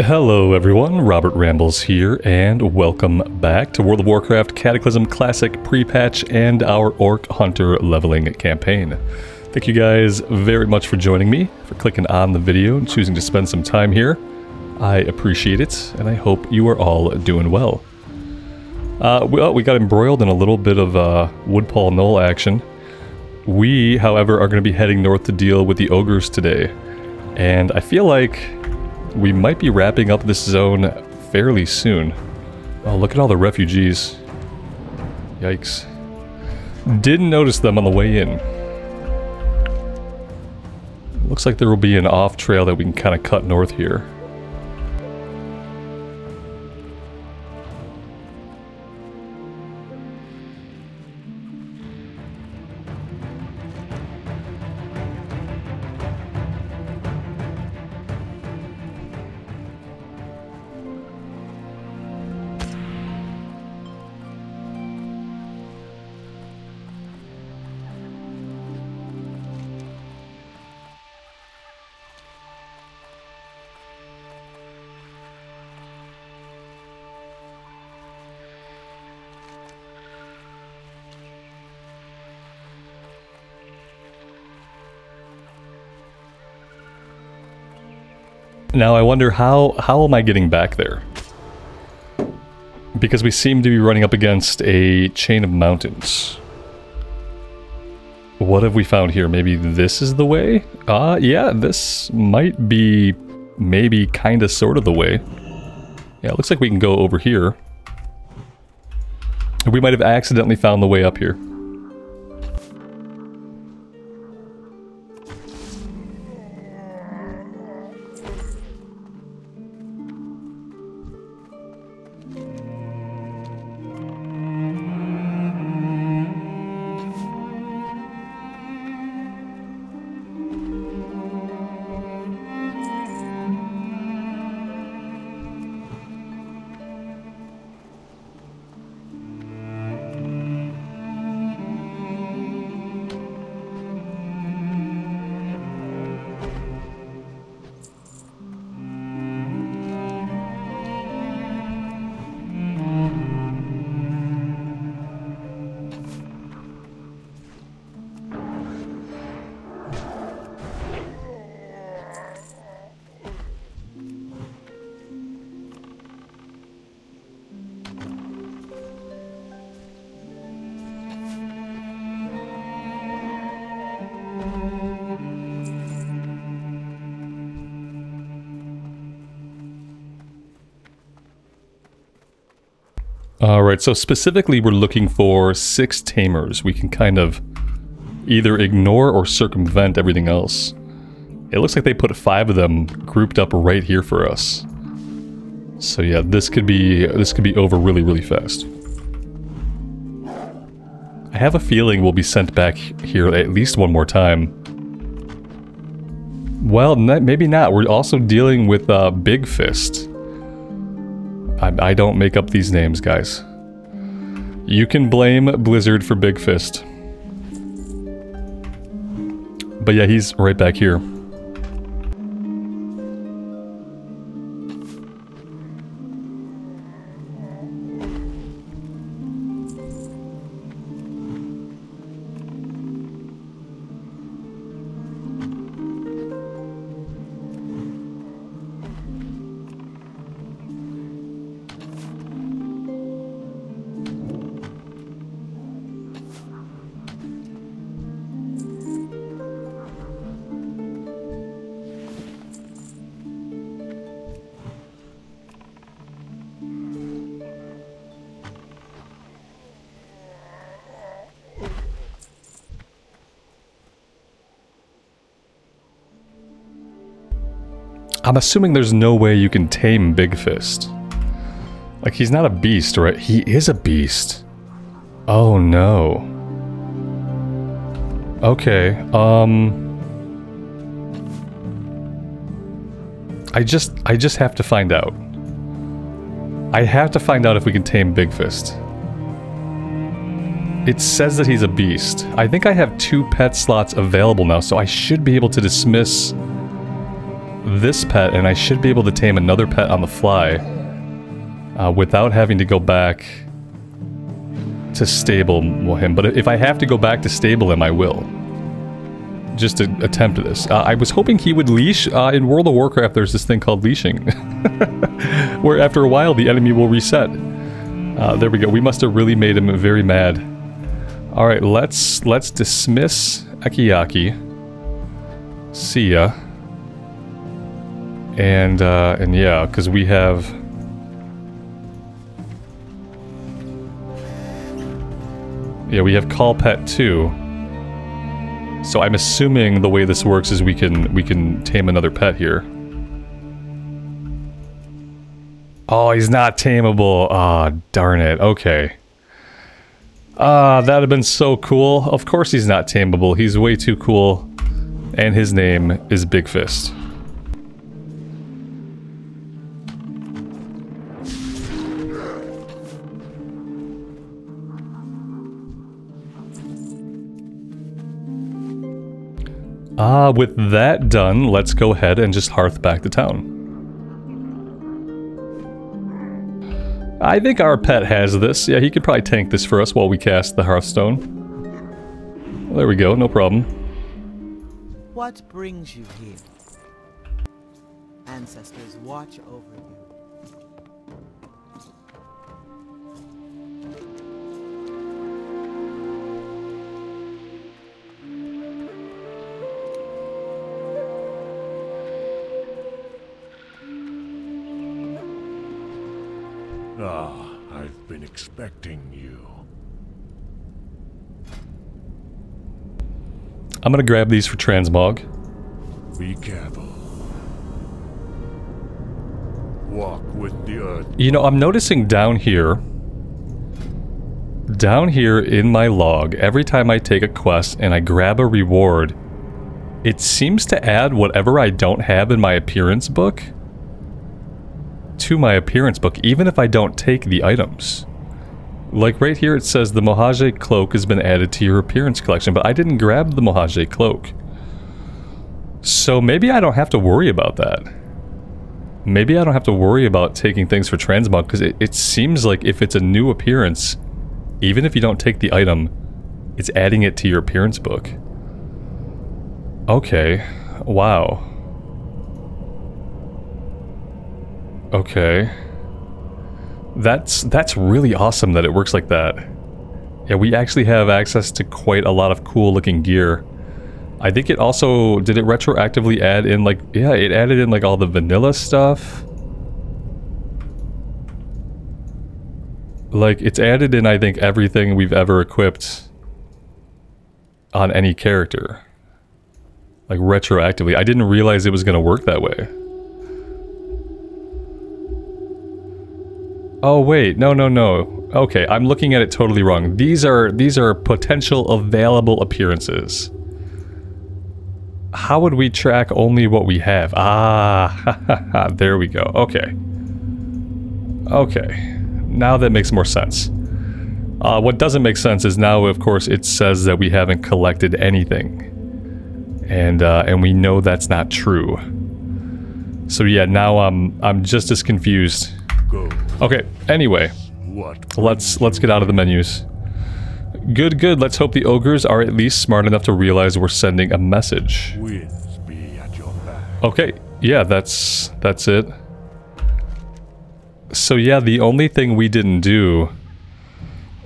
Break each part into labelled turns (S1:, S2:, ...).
S1: Hello everyone, Robert Rambles here, and welcome back to World of Warcraft Cataclysm Classic pre-patch and our Orc Hunter leveling campaign. Thank you guys very much for joining me, for clicking on the video and choosing to spend some time here. I appreciate it, and I hope you are all doing well. We got embroiled in a little bit of Woodpall Knoll action. We, however, are going to be heading north to deal with the ogres today, and I feel like we might be wrapping up this zone fairly soon. Oh, look at all the refugees. Yikes. Didn't notice them on the way in. Looks like there will be an off trail that we can kind of cut north here. Now I wonder how am I getting back there? Because we seem to be running up against a chain of mountains. What have we found here? Maybe this is the way? Yeah, this might be maybe kinda sorta the way. Yeah, it looks like we can go over here. We might have accidentally found the way up here. Alright, so specifically we're looking for 6 tamers. We can kind of either ignore or circumvent everything else. It looks like they put 5 of them grouped up right here for us. So yeah, this could be over really, really fast. I have a feeling we'll be sent back here at least one more time. Well, maybe not. We're also dealing with Big Fist. I don't make up these names, guys. You can blame Blizzard for Big Fist. But yeah, he's right back here. I'm assuming there's no way you can tame Big Fist. Like, he's not a beast, right? He is a beast. Oh no. Okay, I just have to find out. I have to find out if we can tame Big Fist. It says that he's a beast. I think I have 2 pet slots available now, so I should be able to dismiss this pet, and I should be able to tame another pet on the fly without having to go back to stable him. But if I have to go back to stable him, I will. Just to attempt this. I was hoping he would leash. In World of Warcraft, there's this thing called leashing, where after a while the enemy will reset. There we go. We must have really made him very mad. All right, let's dismiss Ekiyaki. See ya. And yeah, because we have. Yeah, we have Call Pet too. So I'm assuming the way this works is we can tame another pet here. Oh, he's not tameable. Ah, oh, darn it. Okay. That'd have been so cool. Of course he's not tameable. He's way too cool. And his name is Big Fist. With that done, let's go ahead and just hearth back to town. I think our pet has this. Yeah, he could probably tank this for us while we cast the Hearthstone. Well, there we go, no problem.
S2: What brings you here? Ancestors watch over you.
S3: Ah, I've been expecting you.
S1: I'm gonna grab these for transmog.
S3: Be careful. Walk with the earth.
S1: You know, I'm noticing down here in my log, every time I take a quest and I grab a reward, it seems to add whatever I don't have in my appearance book to my appearance book, even if I don't take the items. Like right here it says the Mohage cloak has been added to your appearance collection, but I didn't grab the Mohage cloak. So maybe I don't have to worry about that. Maybe I don't have to worry about taking things for transmog, because it seems like if it's a new appearance, even if you don't take the item, it's adding it to your appearance book. Okay. Wow. Okay. That's really awesome that it works like that. Yeah, we actually have access to quite a lot of cool looking gear. I think it also, did it retroactively add in like, yeah, it added in like all the vanilla stuff. Like, it's added in, I think, everything we've ever equipped on any character. Like, retroactively. I didn't realize it was going to work that way. Oh wait, no. Okay, I'm looking at it totally wrong. These are potential available appearances. How would we track only what we have? Ah, there we go. Okay. Okay. Now that makes more sense. What doesn't make sense is now, of course, it says that we haven't collected anything. And we know that's not true. So yeah, now I'm just as confused.
S3: Go.
S1: Okay, anyway, let's get out of the menus. Good. Let's hope the ogres are at least smart enough to realize we're sending a message.
S3: Winds be at your back.
S1: Okay, yeah, that's it. So yeah, the only thing we didn't do,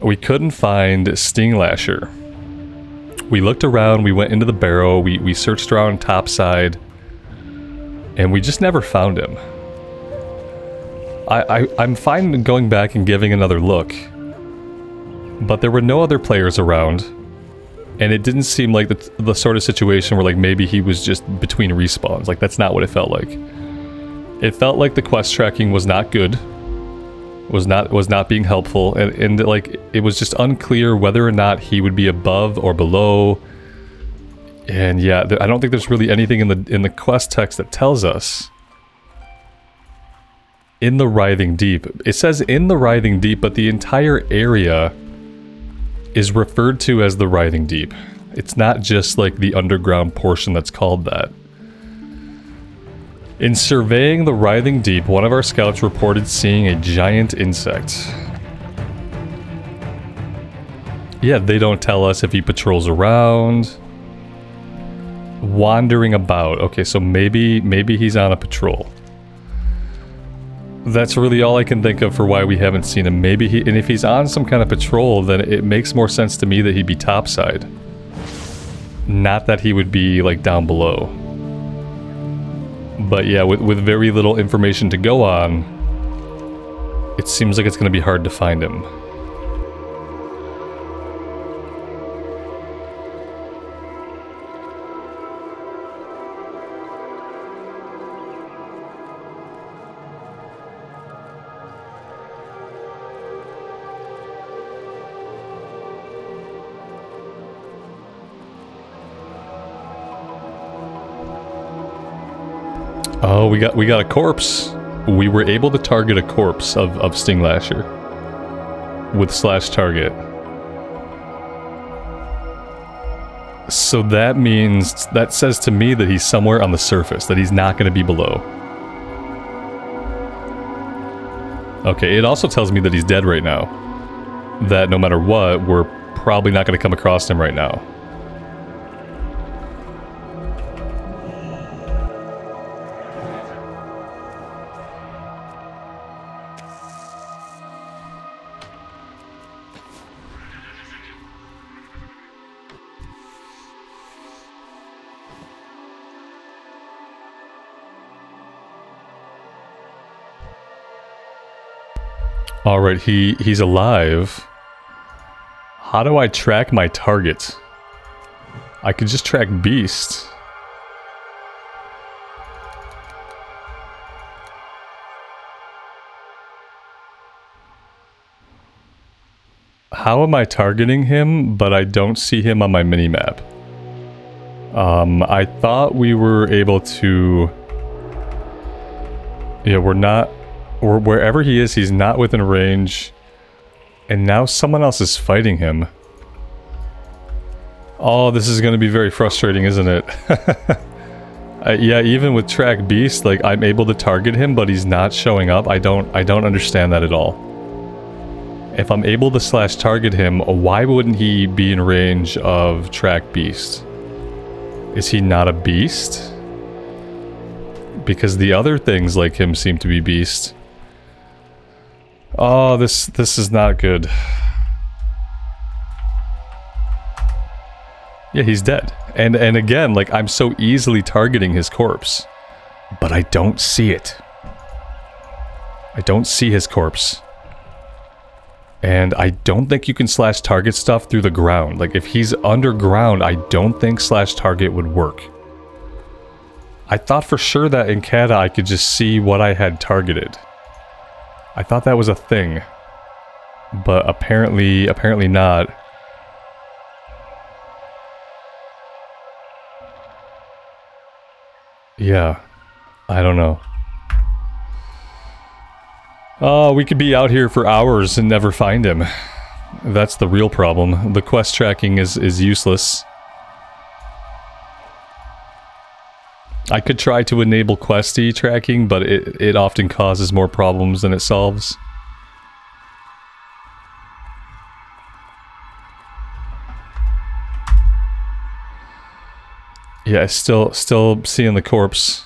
S1: we couldn't find Stinglasher. We looked around, we went into the barrow, we searched around topside, and we just never found him. I'm fine going back and giving another look, but there were no other players around, and it didn't seem like the sort of situation where like maybe he was just between respawns. Like, that's not what it felt like. It felt like the quest tracking was not good, was not being helpful, and like it was just unclear whether or not he would be above or below. And yeah, I don't think there's really anything in the quest text that tells us. In the Writhing Deep. It says in the Writhing Deep, but the entire area is referred to as the Writhing Deep. It's not just like the underground portion that's called that. In surveying the writhing deep, one of our scouts reported seeing a giant insect. Yeah, they don't tell us if he patrols around. Wandering about. Okay, so maybe he's on a patrol. That's really all I can think of for why we haven't seen him. Maybe he... And if he's on some kind of patrol, then it makes more sense to me that he'd be topside. Not that he would be, like, down below. But yeah, with very little information to go on, it seems like it's going to be hard to find him. Oh, we got a corpse. We were able to target a corpse of Stinglasher with /target. So that means, that says to me that he's somewhere on the surface, that he's not going to be below. Okay, it also tells me that he's dead right now. That no matter what, we're probably not going to come across him right now. Alright, he's alive. How do I track my target? I could just track Beast. How am I targeting him, but I don't see him on my minimap? I thought we were able to... Yeah, we're not... Or wherever he is, he's not within range. And now someone else is fighting him. Oh, this is going to be very frustrating, isn't it? Yeah, even with Track Beast, like, I'm able to target him, but he's not showing up. I don't understand that at all. If I'm able to /target him, why wouldn't he be in range of Track Beast? Is he not a beast? Because the other things like him seem to be beast. Oh, this is not good. Yeah, he's dead. And again, like, I'm so easily targeting his corpse. But I don't see it. I don't see his corpse. And I don't think you can /target stuff through the ground. Like, if he's underground, I don't think /target would work. I thought for sure that in Kata I could just see what I had targeted. I thought that was a thing. But apparently not. Yeah. I don't know. Oh, we could be out here for hours and never find him. That's the real problem. The quest tracking is useless. I could try to enable Questy tracking, but it often causes more problems than it solves. Yeah, still seeing the corpse.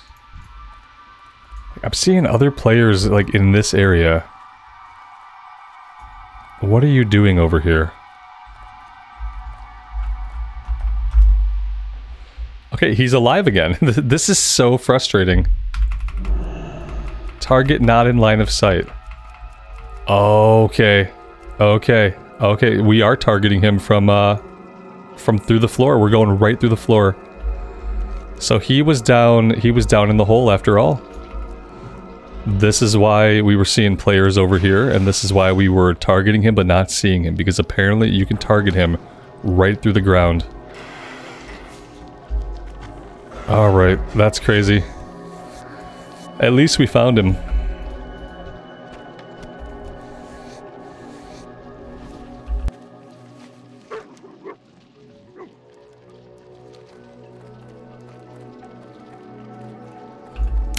S1: I'm seeing other players, like, in this area. What are you doing over here? Okay, he's alive again. This is so frustrating. Target not in line of sight. Okay. Okay, we are targeting him from through the floor. We're going right through the floor. So he was down in the hole after all. This is why we were seeing players over here, and this is why we were targeting him but not seeing him, because apparently you can target him right through the ground. Alright, that's crazy. At least we found him.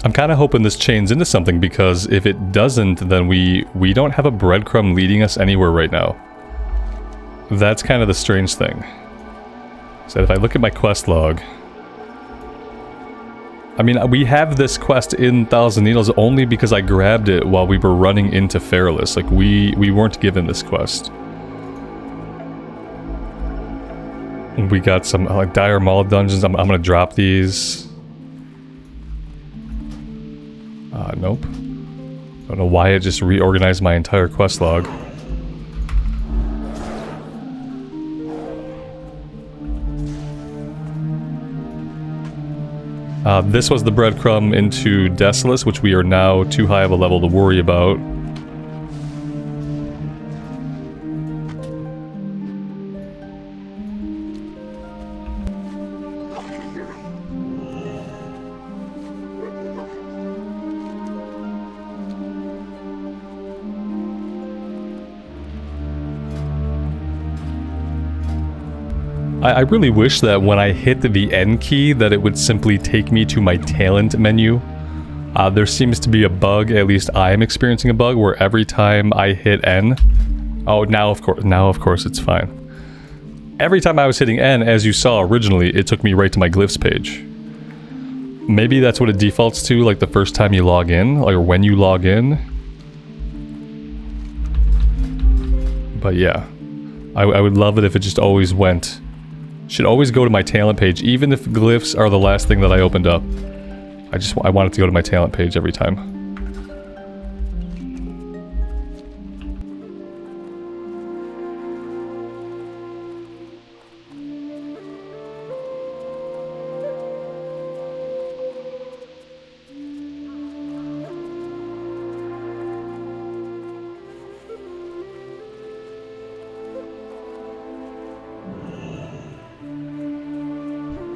S1: I'm kind of hoping this chains into something, because if it doesn't, then we don't have a breadcrumb leading us anywhere right now. That's kind of the strange thing. So if I look at my quest log, I mean, we have this quest in Thousand Needles only because I grabbed it while we were running into Fairless. Like, we weren't given this quest. We got some, like, Dire Maul dungeons. I'm gonna drop these. Nope. Don't know why it just reorganized my entire quest log. This was the breadcrumb into Desolace, which we are now too high of a level to worry about. I really wish that when I hit the N key that it would simply take me to my talent menu. There seems to be a bug, at least I am experiencing a bug, where every time I hit N... Oh, now of course it's fine. Every time I was hitting N, as you saw originally, it took me right to my glyphs page. Maybe that's what it defaults to, like the first time you log in, or when you log in. But yeah, I would love it if it just always went... Should always go to my talent page, even if glyphs are the last thing that I opened up. I want it to go to my talent page every time.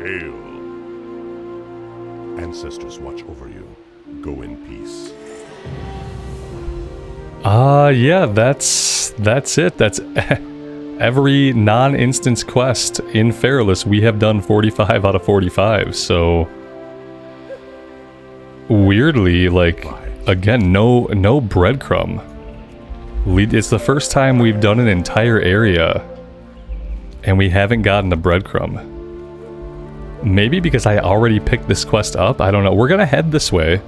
S3: Hail. Ancestors watch over you. Go in peace.
S1: Yeah, that's it. That's every non-instance quest in Fairless. We have done 45 out of 45, so... Weirdly, like, again, no breadcrumb. It's the first time we've done an entire area, and we haven't gotten a breadcrumb. Maybe because I already picked this quest up? I don't know. We're gonna head this way.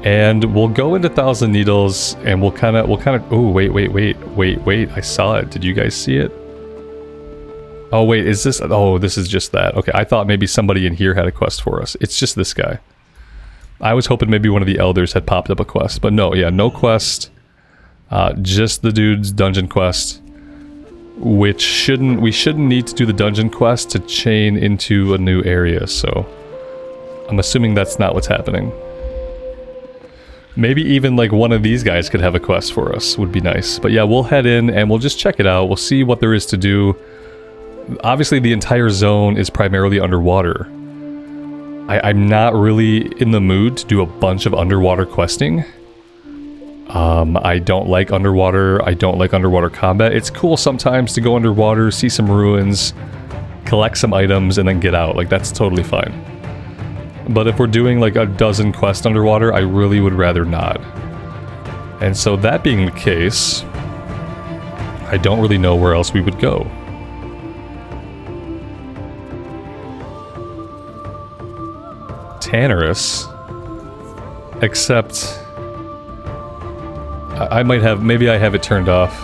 S1: And we'll go into Thousand Needles, and we'll kind of... Oh, wait. I saw it. Did you guys see it? Oh, wait, is this... Oh, this is just that. Okay, I thought maybe somebody in here had a quest for us. It's just this guy. I was hoping maybe one of the elders had popped up a quest, but no, yeah, no quest. Just the dude's dungeon quest. Which we shouldn't need to do the dungeon quest to chain into a new area, so... I'm assuming that's not what's happening. Maybe even like one of these guys could have a quest for us, would be nice. But yeah, we'll head in and we'll just check it out. We'll see what there is to do. Obviously the entire zone is primarily underwater. I'm not really in the mood to do a bunch of underwater questing. I don't like underwater. I don't like underwater combat. It's cool sometimes to go underwater, see some ruins, collect some items, and then get out. Like, that's totally fine. But if we're doing like a dozen quests underwater, I really would rather not. And so that being the case, I don't really know where else we would go. Tanarus, except I might have, maybe I have it turned off.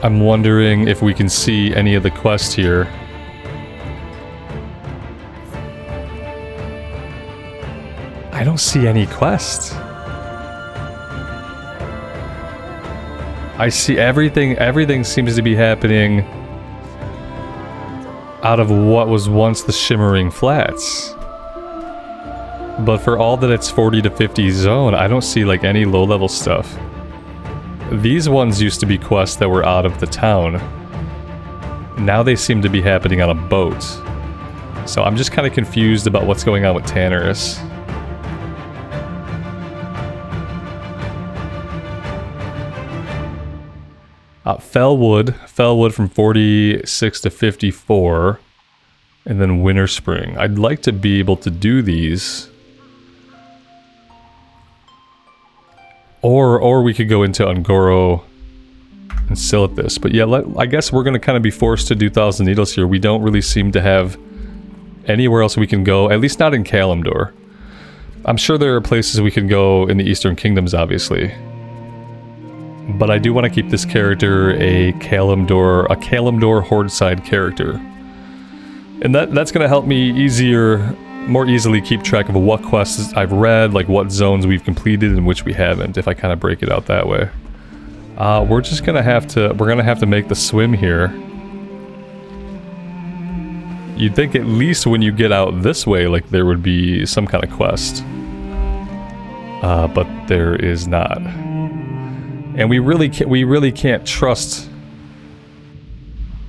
S1: I'm wondering if we can see any of the quests here. I don't see any quests. I see everything seems to be happening out of what was once the Shimmering Flats. But for all that it's 40 to 50 zone, I don't see like any low-level stuff. These ones used to be quests that were out of the town. Now they seem to be happening on a boat. So I'm just kind of confused about what's going on with Tanarus. Fellwood from 46 to 54, and then Winter Spring. I'd like to be able to do these. Or we could go into Ungoro and Silithus. But yeah, I guess we're going to kind of be forced to do Thousand Needles here. We don't really seem to have anywhere else we can go, at least not in Kalimdor. I'm sure there are places we can go in the Eastern Kingdoms, obviously. But I do want to keep this character a Kalimdor Horde-side character. And that's going to help me more easily keep track of what quests I've read, like what zones we've completed and which we haven't, if I kind of break it out that way. We're just going to have to make the swim here. You'd think at least when you get out this way, like there would be some kind of quest. But there is not. And we really can't trust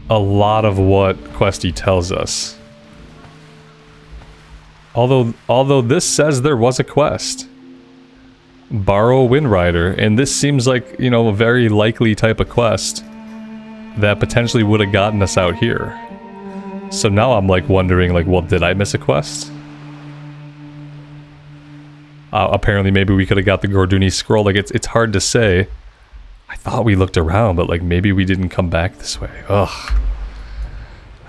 S1: a lot of what Questy tells us. Although this says there was a quest. Borrow Windrider, and this seems like, you know, a very likely type of quest that potentially would have gotten us out here. So now I'm like wondering, like, well, did I miss a quest? Apparently maybe we could have got the Gorduni scroll. Like, it's hard to say. I thought we looked around, but like maybe we didn't come back this way. Ugh.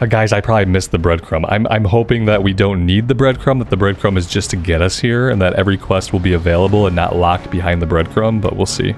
S1: Guys, I probably missed the breadcrumb. I'm hoping that we don't need the breadcrumb, that the breadcrumb is just to get us here, and that every quest will be available and not locked behind the breadcrumb, but we'll see.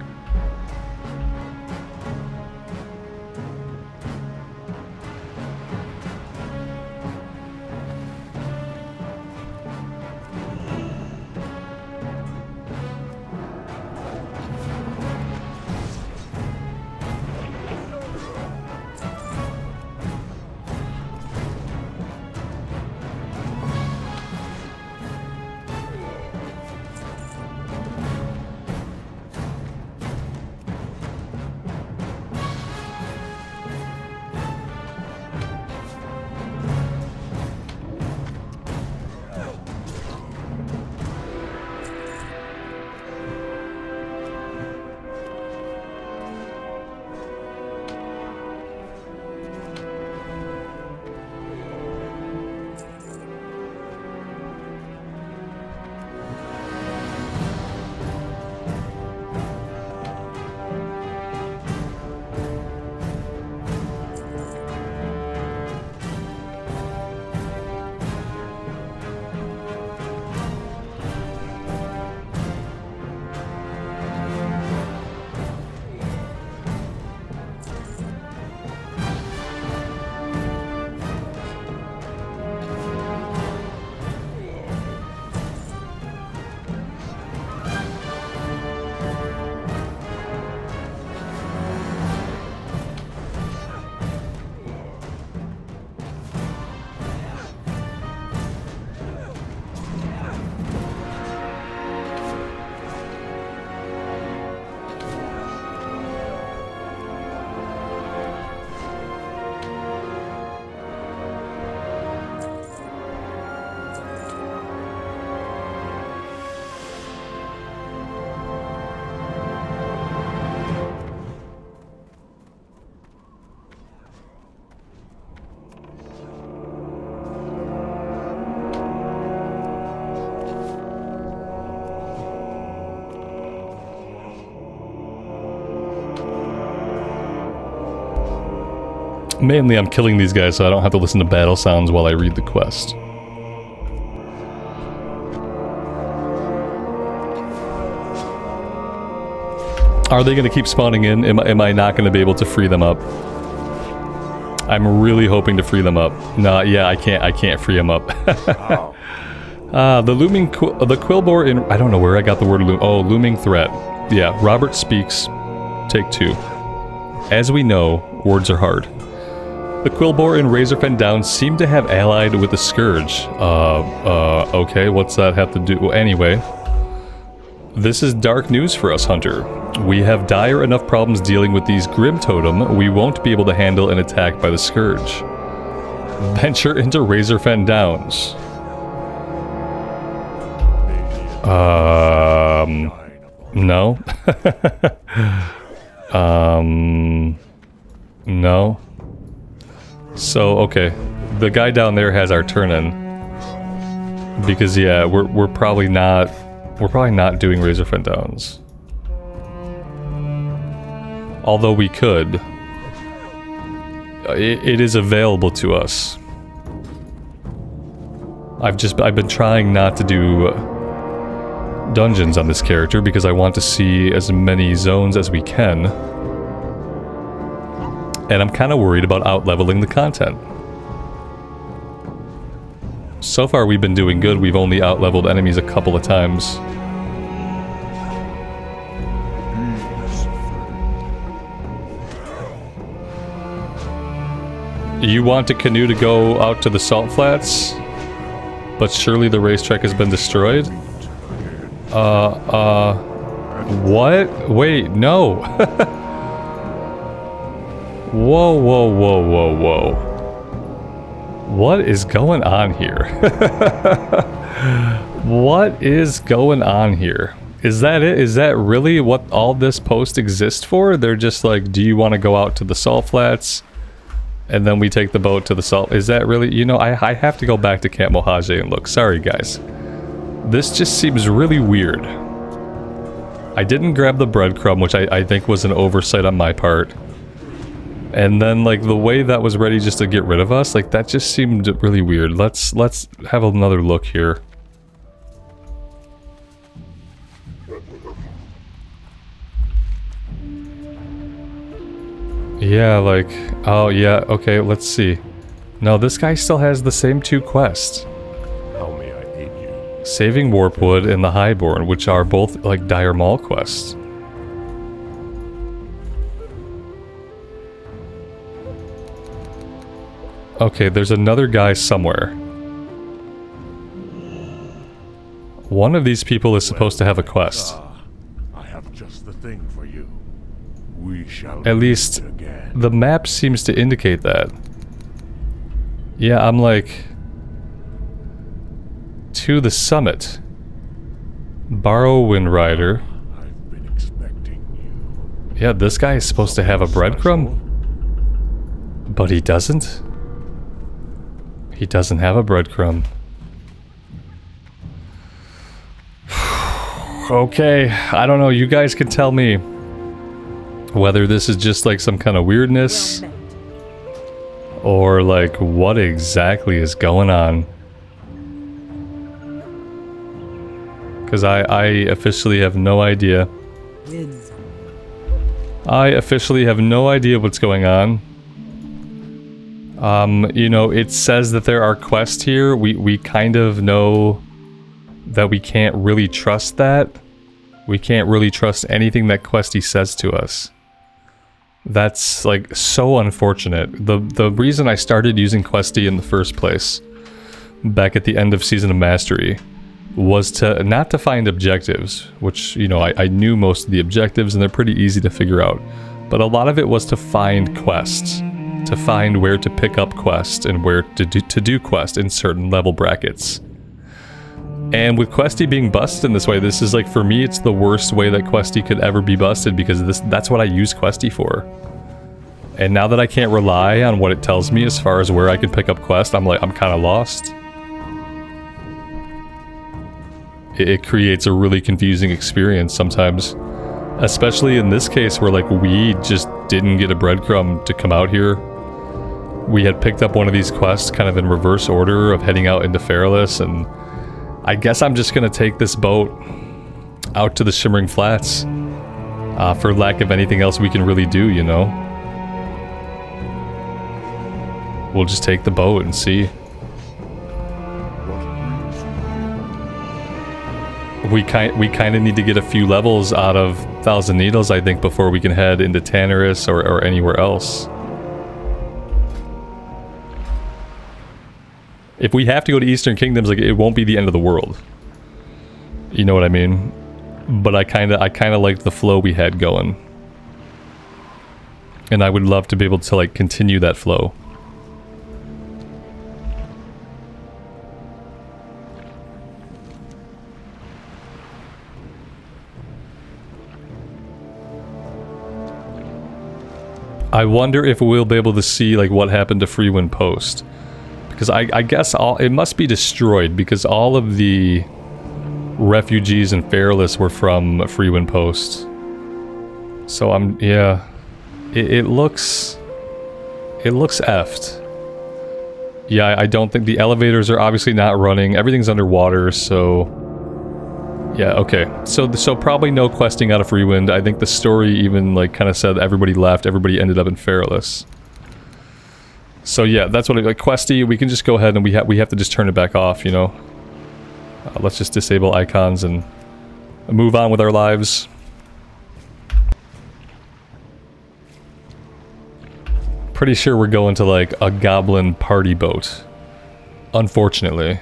S1: Mainly I'm killing these guys so I don't have to listen to battle sounds while I read the quest. Are they going to keep spawning in? Am I not going to be able to free them up? I'm really hoping to free them up. No, yeah, I can't free them up. The Quilboar in... I don't know where I got the word looming threat. Yeah, Robert speaks. Take 2. As we know, words are hard. The Quilboar in Razorfen Downs seem to have allied with the Scourge. Okay, what's that have to do? Well, anyway, this is dark news for us, Hunter. We have dire enough problems dealing with these Grim Totem, we won't be able to handle an attack by the Scourge. Venture into Razorfen Downs. No. No. So, okay. The guy down there has our turn-in. Because, yeah, we're probably not doing Razorfen Downs. Although we could. It is available to us. I've been trying not to do dungeons on this character because I want to see as many zones as we can. And I'm kind of worried about out-leveling the content. So far we've been doing good, we've only out-leveled enemies a couple of times. You want a canoe to go out to the salt flats? But surely the racetrack has been destroyed? What? Wait, no. Whoa, whoa, whoa, whoa, whoa. What is going on here? What is going on here? Is that it? Is that really what all this post exists for? They're just like, do you want to go out to the salt flats? And then we take the boat to the salt. Is that really? You know, I have to go back to Camp Mojave and look. Sorry, guys. This just seems really weird. I didn't grab the breadcrumb, which I think was an oversight on my part. And then, like, the way that was ready just to get rid of us, like, that just seemed really weird. Let's have another look here. Yeah, like, oh yeah, okay, let's see. No, this guy still has the same 2 quests.
S3: How may I aid you?
S1: Saving Warpwood and the Highborn, which are both, like, Dire Maul quests. Okay, there's another guy somewhere. One of these people is supposed to have a quest.
S3: I have just the thing for you. We shall
S1: At least,
S3: again.
S1: the map seems to indicate that. Yeah, I'm like... to the summit. Borrow Wind Rider.
S3: I've been expecting you.
S1: Yeah, this guy is supposed to have a breadcrumb. But he doesn't. He doesn't have a breadcrumb. Okay, I don't know, you guys can tell me whether this is just like some kind of weirdness or like what exactly is going on. Because I officially have no idea. I officially have no idea what's going on. You know, it says that there are quests here. We kind of know that we can't really trust that. We can't really trust anything that Questy says to us. That's, like, so unfortunate. The reason I started using Questy in the first place, back at the end of Season of Mastery, was to, not to find objectives, which, you know, I knew most of the objectives and they're pretty easy to figure out. But a lot of it was to find quests. To find where to pick up quests and where to do quests in certain level brackets. And with Questy being busted in this way, this is like, for me, it's the worst way that Questy could ever be busted because that's what I use Questy for. And now that I can't rely on what it tells me as far as where I can pick up quests, I'm kind of lost. It creates a really confusing experience sometimes. Especially in this case where, like, we just didn't get a breadcrumb to come out here. We had picked up one of these quests kind of in reverse order of heading out into Fairless, and I guess I'm just gonna take this boat out to the Shimmering Flats for lack of anything else we can really do, you know? We'll just take the boat and see. We kind of need to get a few levels out of Thousand Needles, I think, before we can head into Tanarus or anywhere else. If we have to go to Eastern Kingdoms, like, it won't be the end of the world. You know what I mean? But I kind of liked the flow we had going. And I would love to be able to, like, continue that flow. I wonder if we'll be able to see, like, what happened to Freewind Post. Because I guess it must be destroyed, because all of the refugees in Fairless were from Freewind Post. So yeah. It looks effed. Yeah, I don't think the elevators are obviously not running. Everything's underwater, so yeah, okay. So probably no questing out of Rewind. I think the story even like kind of said everybody left, everybody ended up in Feralus. So yeah, that's what like questy. We can just go ahead and we have to just turn it back off, you know. Let's just disable icons and move on with our lives. Pretty sure we're going to like a goblin party boat. Unfortunately.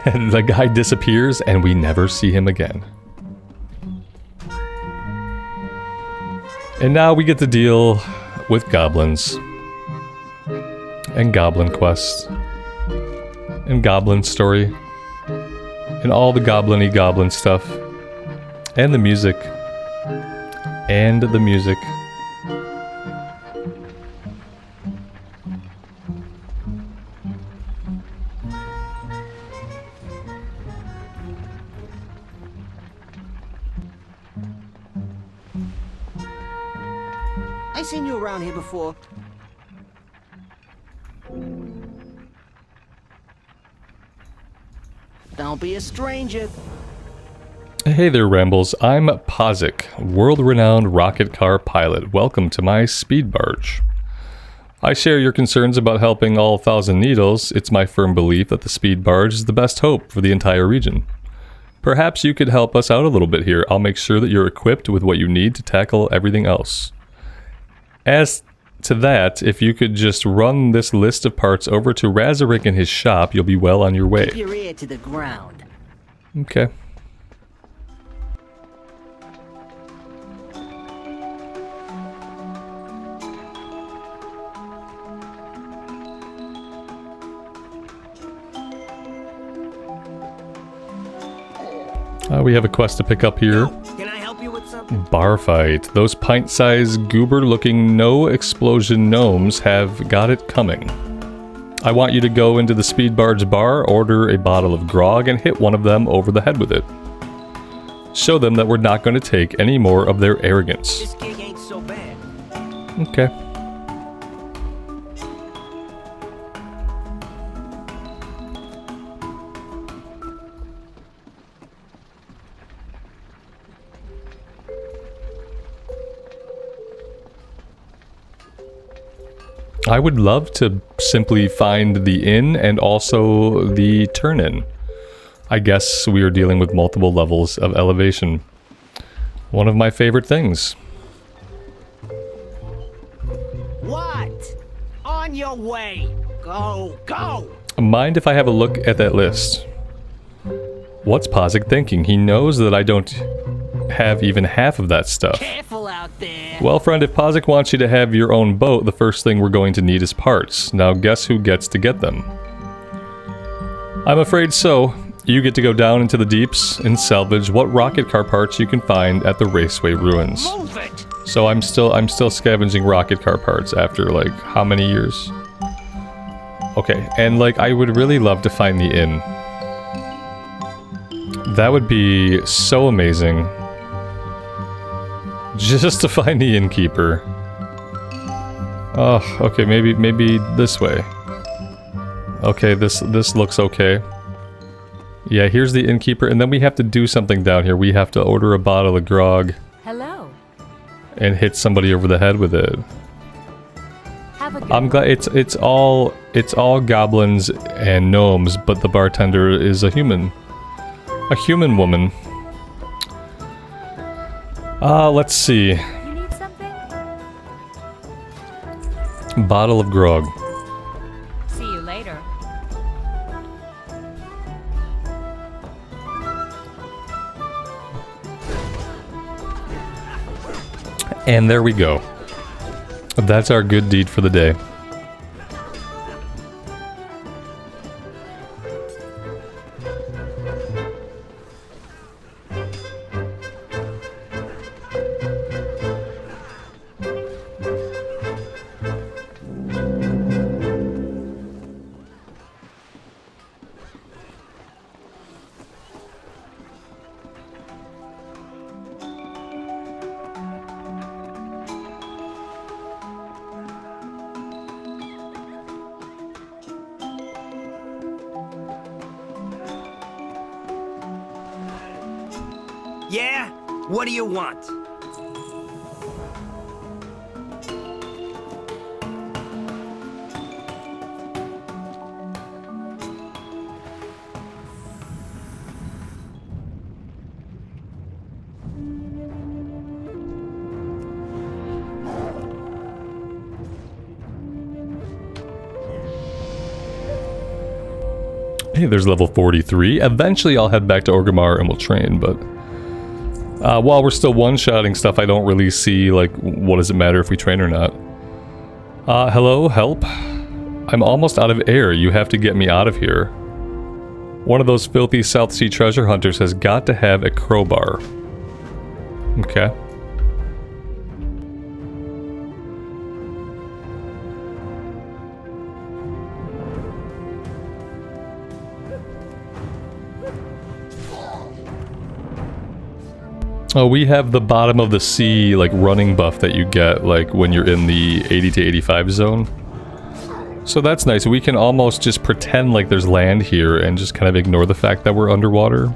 S1: The guy disappears and we never see him again. And now we get to deal with goblins. And Goblin Quest. And Goblin Story. And all the goblin-y goblin stuff. And the music. And the music.
S2: I seen you around here before. Don't be a stranger.
S1: Hey there, Rambles. I'm Pazik, world-renowned rocket car pilot. Welcome to my speed barge. I share your concerns about helping all Thousand Needles. It's my firm belief that the speed barge is the best hope for the entire region. Perhaps you could help us out a little bit here. I'll make sure that you're equipped with what you need to tackle everything else. As to that, if you could just run this list of parts over to Razarik in his shop, you'll be well on your way.
S2: Keep your ear to the ground.
S1: Okay. We have a quest to pick up here.
S2: Can I help you with something?
S1: Bar fight. Those pint-sized, goober-looking, no-explosion gnomes have got it coming. I want you to go into the speed barge bar, order a bottle of grog, and hit one of them over the head with it. Show them that we're not going to take any more of their arrogance.
S2: This gig ain't so bad.
S1: Okay. I would love to simply find the inn and also the turn-in. I guess we are dealing with multiple levels of elevation. One of my favorite things.
S2: What? On your way. Go, go.
S1: Mind if I have a look at that list? What's Pazik thinking? He knows that I don't have even half of that stuff.
S2: Careful out there.
S1: Well, friend, if Pazik wants you to have your own boat, the first thing we're going to need is parts. Now, guess who gets to get them? I'm afraid so. You get to go down into the deeps and salvage what rocket car parts you can find at the Raceway Ruins.
S2: Move it.
S1: So I'm still scavenging rocket car parts after, like, how many years? Okay, and, like, I would really love to find the inn. That would be so amazing. Just to find the innkeeper. Oh, okay, maybe this way. Okay, this looks okay. Yeah, here's the innkeeper, and then we have to do something down here. We have to order a bottle of grog.
S4: Hello.
S1: And hit somebody over the head with it.
S4: Have a good
S1: I'm glad it's all goblins and gnomes, but the bartender is a human. A human woman. Let's see.
S4: You need something?
S1: Bottle of grog.
S4: See you later.
S1: And there we go. That's our good deed for the day.
S2: Yeah? What do you want?
S1: Hey, there's level 43. Eventually I'll head back to Orgrimmar and we'll train, but while we're still one-shotting stuff, I don't really see, like, what does it matter if we train or not. Hello, help. I'm almost out of air. You have to get me out of here. One of those filthy South Sea treasure hunters has got to have a crowbar. Okay. Oh, we have the bottom of the sea, like, running buff that you get, like, when you're in the 80 to 85 zone. So that's nice. We can almost just pretend like there's land here and just kind of ignore the fact that we're underwater.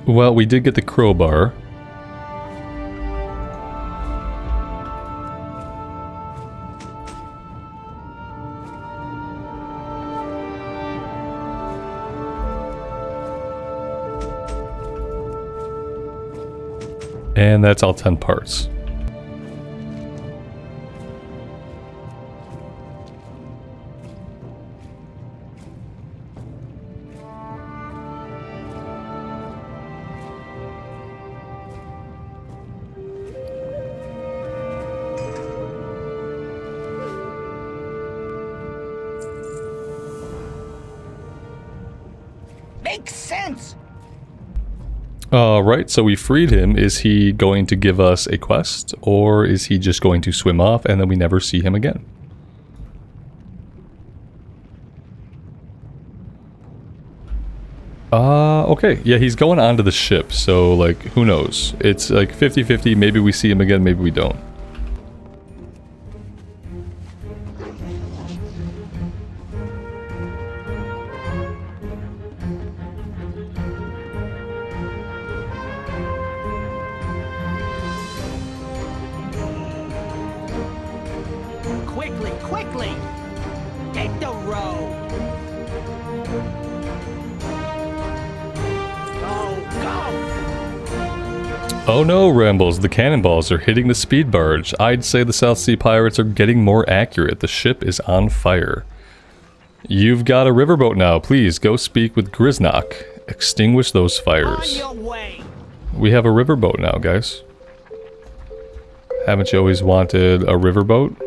S1: Well, we did get the crowbar. And that's all 10 parts.
S2: Makes sense.
S1: Alright, so we freed him. Is he going to give us a quest? Or is he just going to swim off and then we never see him again? Okay. Yeah, he's going onto the ship, so, like, who knows? It's, like, 50-50. Maybe we see him again, maybe we don't.
S2: Quickly, quickly! Take the road!
S1: Oh no, Rambles, the cannonballs are hitting the speed barge. I'd say the South Sea Pirates are getting more accurate. The ship is on fire. You've got a riverboat now. Please, go speak with Grisnock. Extinguish those fires.
S2: On your way!
S1: We have a riverboat now, guys. Haven't you always wanted a riverboat?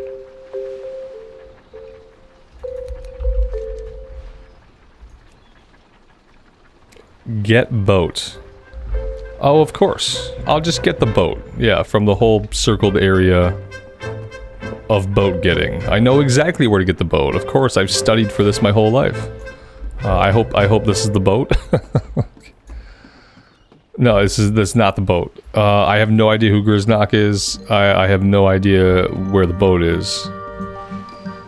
S1: Get boat. Oh, of course. I'll just get the boat. Yeah, from the whole circled area of boat getting. I know exactly where to get the boat. Of course, I've studied for this my whole life. I hope this is the boat. No, this is not the boat. I have no idea who Grisnock is. I have no idea where the boat is.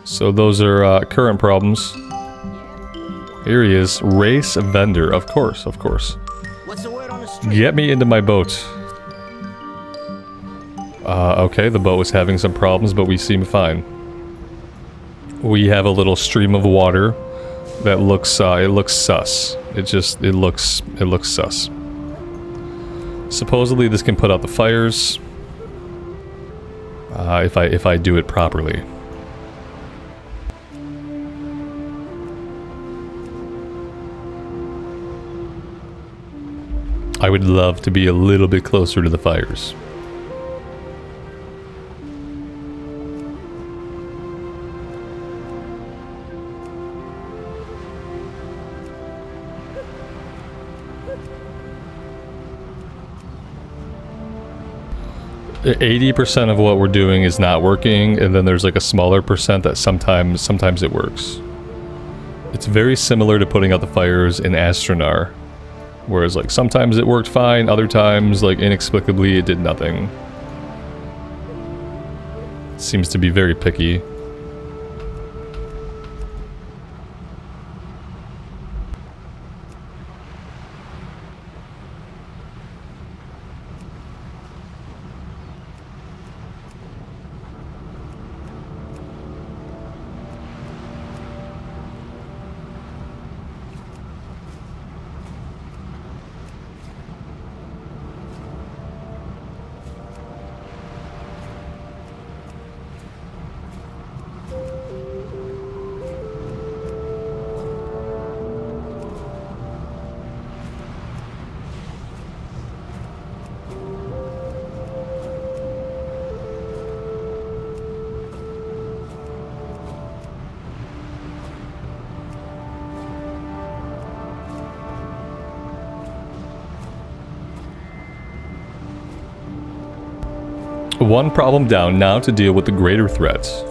S1: So those are current problems. Here he is, race vendor. Of course, of course.
S2: What's the word on the street?
S1: Get me into my boat. Okay, the boat was having some problems, but we seem fine. We have a little stream of water that looks, it looks sus. It looks sus. Supposedly this can put out the fires. If I do it properly. I would love to be a little bit closer to the fires. %80 of what we're doing is not working, and then there's like a smaller percent that sometimes it works. It's very similar to putting out the fires in Astronar. Whereas, like, sometimes it worked fine, other times, like, inexplicably it did nothing. It seems to be very picky. One problem down, now to deal with the greater threats.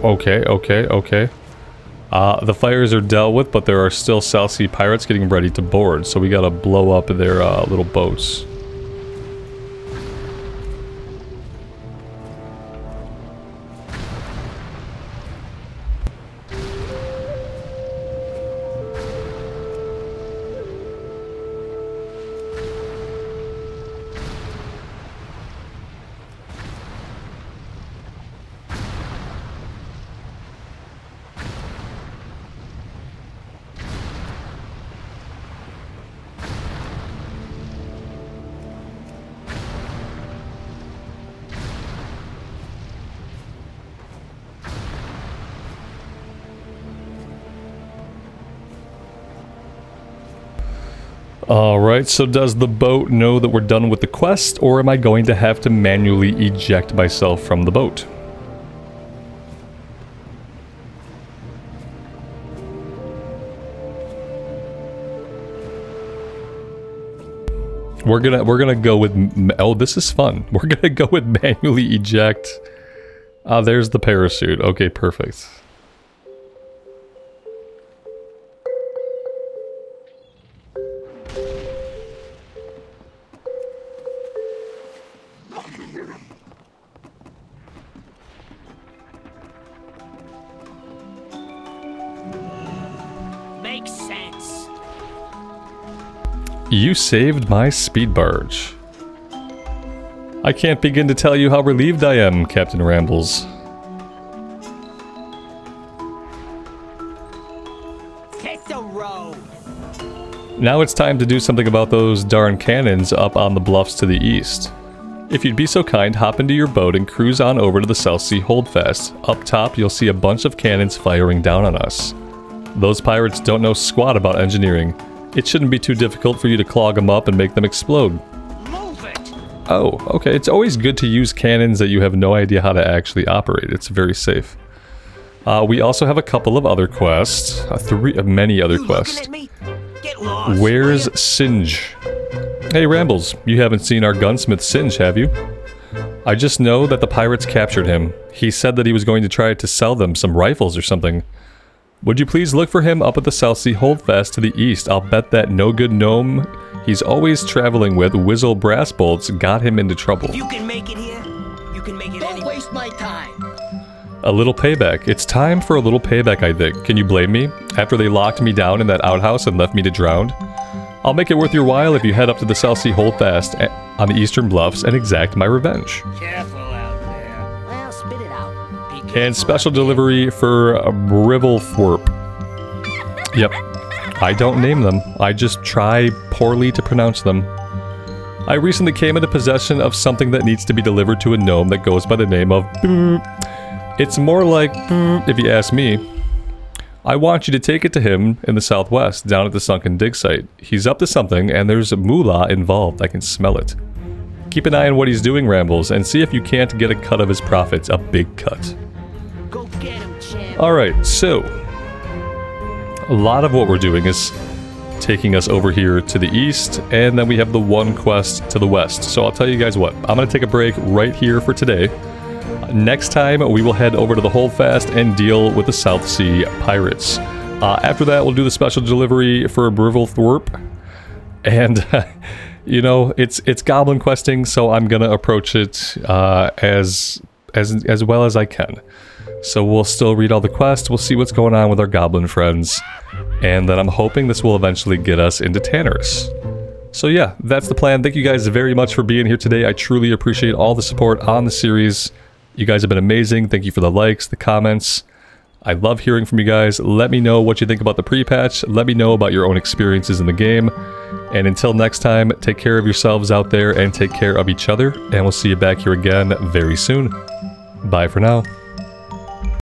S1: Okay. The fires are dealt with, but there are still South Sea pirates getting ready to board, so we gotta blow up their little boats. Alright, so does the boat know that we're done with the quest, or am I going to have to manually eject myself from the boat? We're gonna go with, oh, this is fun. We're gonna go with manually eject. There's the parachute. Okay, perfect.
S2: Makes sense.
S1: You saved my speed barge. I can't begin to tell you how relieved I am, Captain Rambles.
S2: Take the road.
S1: Now it's time to do something about those darn cannons up on the bluffs to the east. If you'd be so kind, hop into your boat and cruise on over to the South Sea Holdfast. Up top, you'll see a bunch of cannons firing down on us. Those pirates don't know squat about engineering. It shouldn't be too difficult for you to clog them up and make them explode.
S2: Move it.
S1: Oh, okay. It's always good to use cannons that you have no idea how to actually operate. It's very safe. We also have a couple of other quests. Many other
S2: You looking
S1: quests.
S2: at me? Get lost.
S1: Where's
S2: will ya?
S1: Singe? Hey Rambles, you haven't seen our gunsmith Singe, have you? I just know that the pirates captured him. He said that he was going to try to sell them some rifles or something. Would you please look for him up at the South Sea Holdfast to the east? I'll bet that no-good gnome he's always traveling with, Whizzle Brassbolts, got him into trouble.
S2: If you can make it here, you can make it
S5: Don't
S2: anywhere.
S5: waste my time.
S1: A little payback. It's time for a little payback, I think. Can you blame me? After they locked me down in that outhouse and left me to drown? I'll make it worth your while if you head up to the South Sea Holdfast on the Eastern Bluffs and exact my revenge.
S2: Careful out there. Well, spit it out. Be
S1: And
S2: careful
S1: special
S2: out there.
S1: delivery for Brivelthorpe. Yep. I don't name them. I just try poorly to pronounce them. I recently came into possession of something that needs to be delivered to a gnome that goes by the name of Boop. It's more like Boop, if you ask me. I want you to take it to him in the southwest, down at the sunken dig site. He's up to something, and there's moolah involved. I can smell it. Keep an eye on what he's doing, Rambles, and see if you can't get a cut of his profits. A big cut.
S2: Go get him, champ.
S1: Alright, so a lot of what we're doing is taking us over here to the east, and then we have the one quest to the west. So I'll tell you guys what, I'm going to take a break right here for today. Next time, we will head over to the Holdfast and deal with the South Sea Pirates. After that, we'll do the special delivery for Brivelthorpe. And, you know, it's goblin questing, so I'm going to approach it as well as I can. So we'll still read all the quests, we'll see what's going on with our goblin friends, and then I'm hoping this will eventually get us into Tannerus. So yeah, that's the plan. Thank you guys very much for being here today. I truly appreciate all the support on the series. You guys have been amazing. Thank you for the likes, the comments. I love hearing from you guys. Let me know what you think about the pre-patch. Let me know about your own experiences in the game. And until next time, take care of yourselves out there and take care of each other. And we'll see you back here again very soon. Bye for now.